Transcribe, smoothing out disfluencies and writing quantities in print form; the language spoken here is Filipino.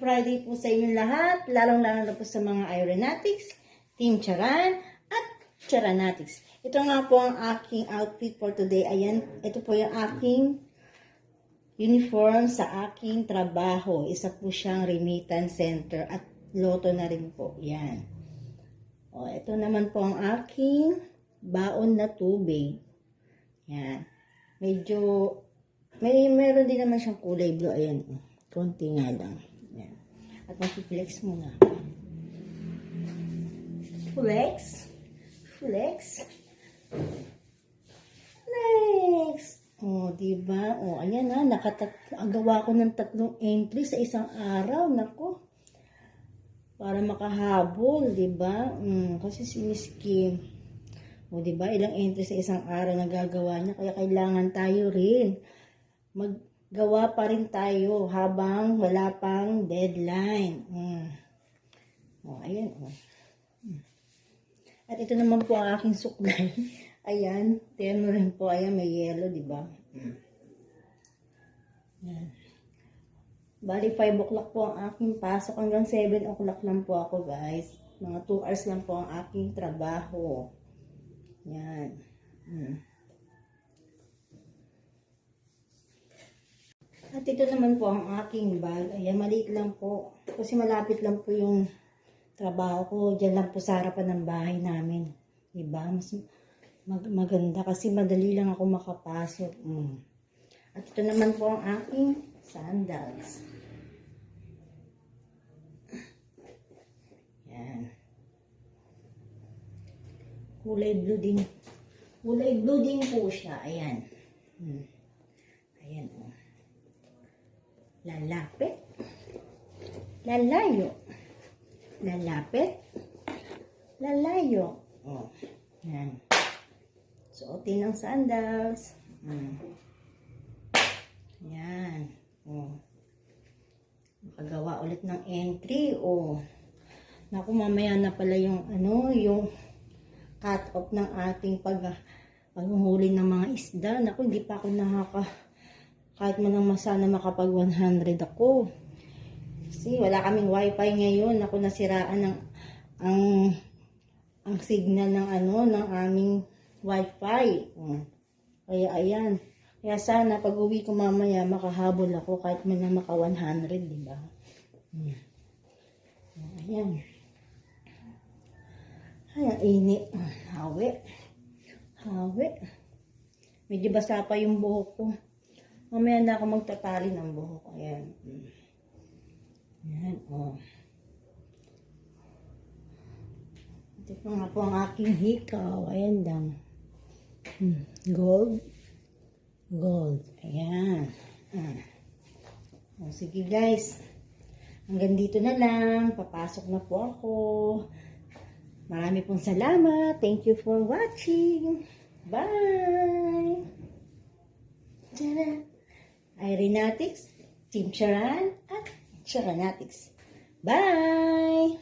Friday po sa inyong lahat, lalong-lalo na po sa mga Aeronautics, Team Charan, at Charanatics. Ito nga po ang aking outfit for today. Ayan, ito po yung aking uniform sa aking trabaho. Isa po siyang remittance center at loto na rin po. Yan. O, ito naman po ang aking baon na tubig. Yan. Medyo, meron din naman siyang kulay blue. Ayan. Konti nga lang. Yan. At mag-flex muna. Flex. Flex. Flex. O, diba? O, ayan na. Gawa ko ng 3 entry sa isang araw. Nako. Para makahabol, diba? Kasi si Miss Kim, o diba, ilang entry sa isang araw na gagawa niya, kaya kailangan tayo rin maggawa pa rin tayo habang wala pang deadline. O, ayan, o. At ito naman po ang aking suklay. Ayan, terno rin po, ayan, may yellow, diba? Ayan. Bali, 5 o'clock po ang aking pasok. Hanggang 7 o'clock lang po ako, guys. Mga 2 hours lang po ang aking trabaho. Yan. At ito naman po ang aking bag. Ayan, maliit lang po. Kasi malapit lang po yung trabaho ko. Diyan lang po sa harapan ng bahay namin. Diba? Mas maganda kasi madali lang ako makapasok. At ito naman po ang aking sandals. Yan. Kulay blue din. Kulay blue din po siya. Ayan. Ayan, oh. Lalapit. Lalayo. Lalapit. Lalayo. Oh. Yan. Suotin ang sandals. Yan. Oh. Makagawa ulit ng entry. Oh. Naku, mamaya na pala yung yung cut off ng ating paghuli ng mga isda. Naku, hindi pa ako kahit man lang masana makapag 100 ako. Kasi wala kaming wifi ngayon. Naku, nasiraan ang signal ng ng aming wifi. Kaya ayan. Kaya sana pag uwi ko mamaya makahabol ako kahit man lang maka 100, di ba? Ayan. Ay, ang init. Hawi. Hawi. Medyo basa pa yung buhok ko. Mamaya na ako magtatali ng buhok. Ayan. Ayan, oh. Ito pa nga po ang aking hikaw. Ayan lang. Gold. Gold. Ayan. O, sige guys. Hanggang dito na lang. Papasok na po ako. Marami pong salamat. Thank you for watching. Bye! Tara! Aeronautics, Team Charan, at Charanatics. Bye!